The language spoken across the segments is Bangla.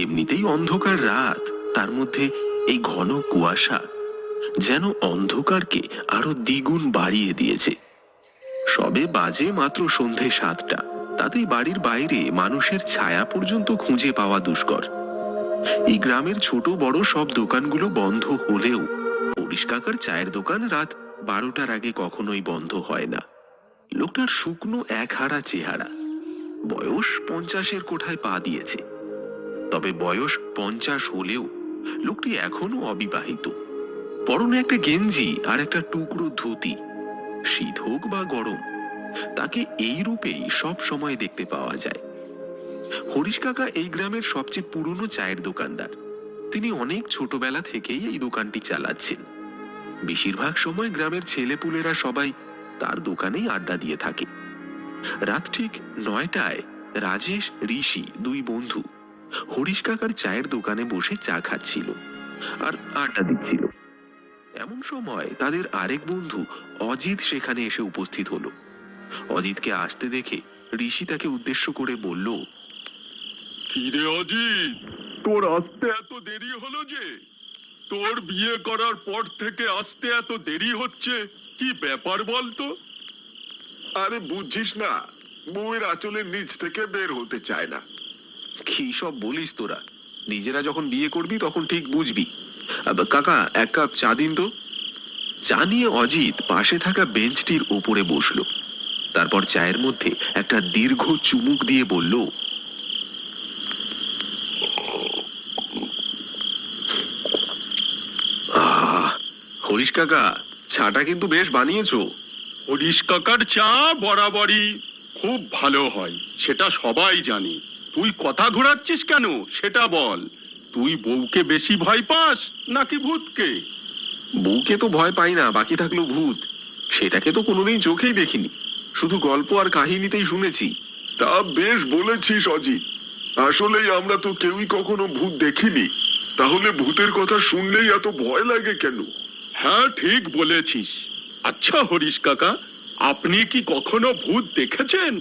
এমনিতেই অন্ধকার রাত, তার মধ্যে এই ঘন কুয়াশা যেন অন্ধকারকে আরো দ্বিগুণ বাড়িয়ে দিয়েছে। সবে বাজে মাত্র সন্ধে 7টা, তাতেই বাড়ির বাইরে মানুষের ছায়া পর্যন্ত খুঁজে পাওয়া দুষ্কর। এই গ্রামের ছোট বড় সব দোকানগুলো বন্ধ হলেও হরিশ কাকার চায়ের দোকান রাত 12টার আগে কখনোই বন্ধ হয় না। লোকটার শুকনো একহারা চেহারা, বয়স 50-এর কোঠায় পা দিয়েছে। তবে বয়স 50 হলেও লোকটি এখনো অবিবাহিত। পরনে একটা গেঞ্জি আর একটা টুকরো ধুতি। শীত হোক বা গরম, তাকে এই রূপেই সব সময় দেখতে পাওয়া যায়। হরিশ কাকা এই গ্রামের সবচেয়ে পুরনো চায়ের দোকানদার। তিনি অনেক ছোটবেলা থেকেই এই দোকানটি চালাচ্ছেন। বেশিরভাগ সময় গ্রামের ছেলেপুলেরা সবাই তার দোকানেই আড্ডা দিয়ে থাকে। রাত ঠিক 9টায় রাজেশ, ঋষি, দুই বন্ধু হরিশ কাকার চায়ের দোকানে বসে চা খাচ্ছিল আর আড্ডা দিচ্ছিল। এমন সময় তাদের আরেক বন্ধু অজিত সেখানে এসে উপস্থিত হলো। অজিতকে আসতে দেখে ঋষি তাকে উদ্দেশ্য করে বলল, কিরে অজিত, তোর আসতে এত দেরি হলো যে? তোর বিয়ে করার পর থেকে আসতে এত দেরি হচ্ছে, কি ব্যাপার বলতো? আরে বুঝছিস না, বউয়ের আঁচলের নিচ থেকে বের হতে চায় না। কি সব বলিস তোরা? নিজেরা যখন বিয়ে করবি তখন ঠিক বুঝবি। কাকা, এক কাপ চা দিন তো। চা নিয়ে অজিত পাশে থাকা বেঞ্চটির ওপরে বসলো। তারপর চায়ের মধ্যে একটা দীর্ঘ চুমুক দিয়ে বলল, হরিশ কাকা, চাটা কিন্তু বেশ বানিয়েছো। হরিশ কাকার চা বরাবরই খুব ভালো হয়, সেটা সবাই জানে। তুই কথা ঘোরাচ্ছিস কেন সেটা বল। তুই বউকে বেশি ভয় পাস নাকি ভূতকে? বউকে তো ভয় পাই না, বাকি থাকলো ভূত। সেটাকে তো কোনোদিন চোখেই দেখিনি, শুধু গল্প আর কাহিনীতেই শুনেছি। তা বেশ বলেছিস অজিত, আসলেই আমরা তো কেউই কখনো ভূত দেখিনি, তাহলে ভূতের কথা শুনলেই এত ভয় লাগে কেন? হ্যাঁ, ঠিক বলেছিস। আচ্ছা হরিশ কাকা, আপনি কি কখনো ভূত দেখেছেন?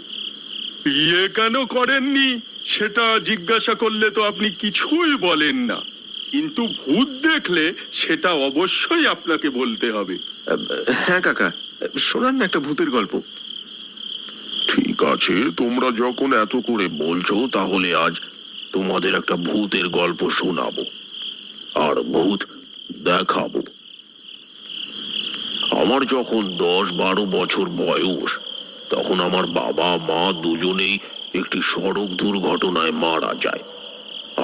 বিয়ে কেন করেননি সেটা জিজ্ঞাসা করলে তো আপনি কিছুই বলেন না, কিন্তু ভূত দেখলে সেটা অবশ্যই আপনাকে বলতে হবে। হ্যাঁ কাকা, শোনান না একটা ভূতের গল্প। ঠিক আছে, তোমরা যখন এত করে বলছো তাহলে আজ তোমাদের একটা ভূতের গল্প শোনাবো আর ভূত দেখাবো। আমার যখন 10-12 বছর বয়স, তখন আমার বাবা মা দুজনেই একটি সড়ক দুর্ঘটনায় মারা যায়।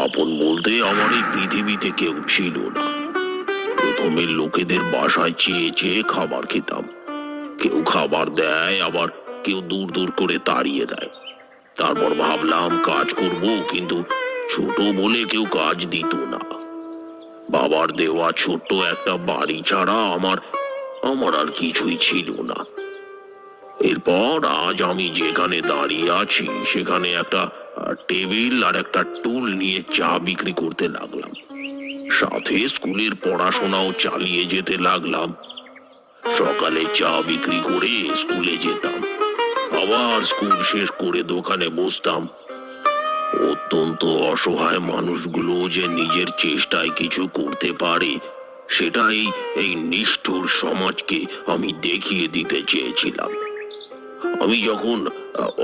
আপন বলতে আমার এই পৃথিবীতে কেউ ছিল না। প্রথমে লোকেদের বাসায় চেয়ে চেয়ে খাবার খেতাম। কেউ খাবার দেয়, আবার কেউ দূর দূর করে তাড়িয়ে দেয়। তারপর ভাবলাম কাজ করব, কিন্তু ছোট বলে কেউ কাজ দিত না। বাবার দেওয়া ছোট্ট একটা বাড়ি ছাড়া আমার আমার আর কিছুই ছিল না। এরপর আজ আমি যেখানে দাঁড়িয়ে আছি সেখানে একটা টেবিল আর একটা টুল নিয়ে চা বিক্রি করতে লাগলাম। সাথে স্কুলের পড়াশোনাও চালিয়ে যেতে লাগলাম। সকালে চা বিক্রি করে স্কুলে যেতাম, আবার স্কুল শেষ করে দোকানে বসতাম। অত্যন্ত অসহায় মানুষগুলো যে নিজের চেষ্টায় কিছু করতে পারে, সেটাই এই নিষ্ঠুর সমাজকে আমি দেখিয়ে দিতে চেয়েছিলাম। আমি যখন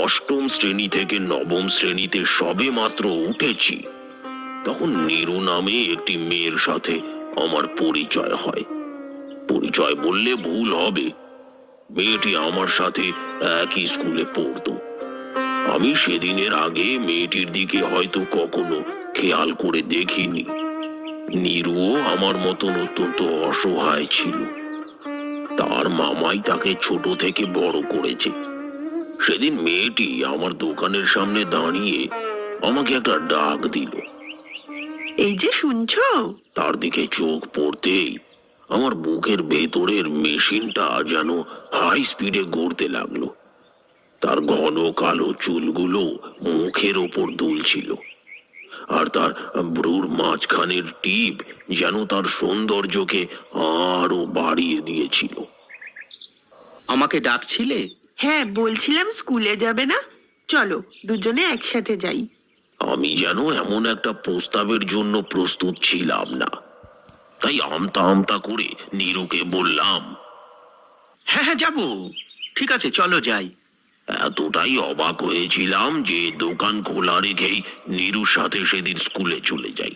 8ম শ্রেণী থেকে 9ম শ্রেণীতে সবে মাত্র উঠেছি, তখন নীরু নামে একটি মেয়ের সাথে আমার পরিচয় হয়। পরিচয় বললে ভুল হবে, মেয়েটি আমার সাথে একই স্কুলে পড়তো। আমি সেদিনের আগে মেয়েটির দিকে হয়তো কখনো খেয়াল করে দেখিনি। নীরুও আমার মতন অত্যন্ত অসহায় ছিল। তার মামাই তাকে ছোট থেকে বড় করেছে। সেদিন মেয়েটি আমার দোকানের সামনে দাঁড়িয়ে আমাকে একটা ডাক দিল। এই যে শুনছো? তার দিকে চোখ পড়তেই আমার বুকের ভেতরের মেশিনটা যেন হাই স্পিডে ঘুরতে লাগলো। তার ঘন কালো চুলগুলো মুখের ওপর দুলছিল, আর তার ভ্রুর মাঝখানের টিপ যেন তার সৌন্দর্যকে আরো বাড়িয়ে দিয়েছিল। আমাকে ডাকছিলে? হ্যাঁ, বলছিলাম স্কুলে যাবে না? চলো দুজনে একসাথে যাই। আমি যেন এমন একটা প্রস্তাবের জন্য প্রস্তুত ছিলাম না। তাই আমতা আমতা করে নীরুকে বললাম, হ্যাঁ হ্যাঁ যাবো, ঠিক আছে চলো যাই। এতটাই অবাক হয়েছিলাম যে দোকান খোলা রেখেই নীরুর সাথে সেদিন স্কুলে চলে যাই।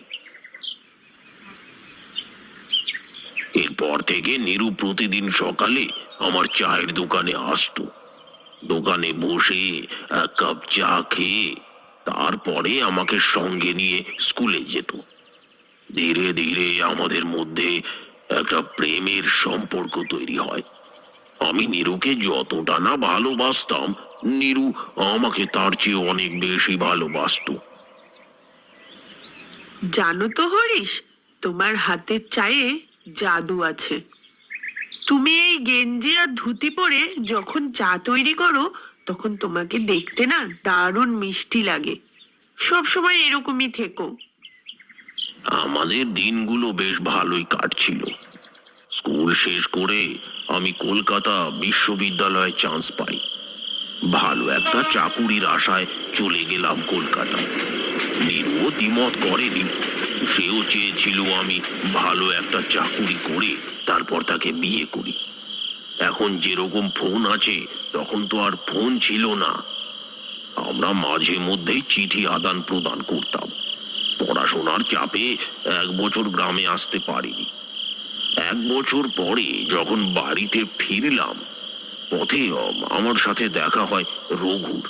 এরপর থেকে নীরু প্রতিদিন সকালে আমার চায়ের দোকানে আসতো। দোকানে বসে এক কাপ চা খেয়ে তারপরে আমাকে সঙ্গে নিয়ে স্কুলে যেত। ধীরে ধীরে আমাদের মধ্যে একটা প্রেমের সম্পর্ক তৈরি হয়। আমি নীরুকে যতটা না ভালোবাসতাম, নীরু আমাকে তার চেয়ে অনেক বেশি ভালোবাসতো। জানো তো হরিশ, তোমার হাতের চায়ে জাদু আছে। তুমি এই গেঞ্জি আর ধুতি পরে যখন চা তৈরি করো, তখন তোমাকে দেখতে না দারুণ মিষ্টি লাগে। সব সময় এরকমই থেকো। আমাদের দিনগুলো বেশ ভালোই কাটছিল। স্কুল শেষ করে আমি কলকাতা বিশ্ববিদ্যালয়ে চান্স পাই। ভালো একটা চাকুরির আশায় চলে গেলাম কলকাতায়। নীরুও দ্বিমত করেনি। সেও চেয়েছিল আমি ভালো একটা চাকুরি করে তারপর তাকে বিয়ে করি। এখন যেরকম ফোন আছে, তখন তো আর ফোন ছিল না। আমরা মাঝে মধ্যেই চিঠি আদান প্রদান করতাম। পড়াশোনার চাপে 1 বছর গ্রামে আসতে পারিনি। 1 বছর পরে যখন বাড়িতে ফিরলাম, পথে আমার সাথে দেখা হয় রঘুর।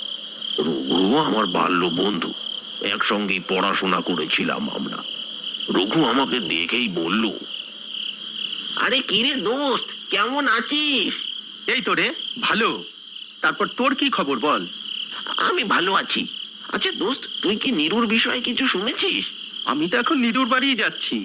রঘু আমার বাল্য বন্ধু, একসঙ্গেই পড়াশোনা করেছিলাম আমরা। রঘু আমাকে দেখেই বলল, আরে কিরে দোস্ত, কেমন আছিস? এই তো রে, ভালো। তারপর তোর কি খবর বল? আমি ভালো আছি। আচ্ছা দোস্ত, তুই কি নীরুর বিষয়ে কিছু শুনেছিস? আমি তো এখন নীরুর বাড়িই যাচ্ছি।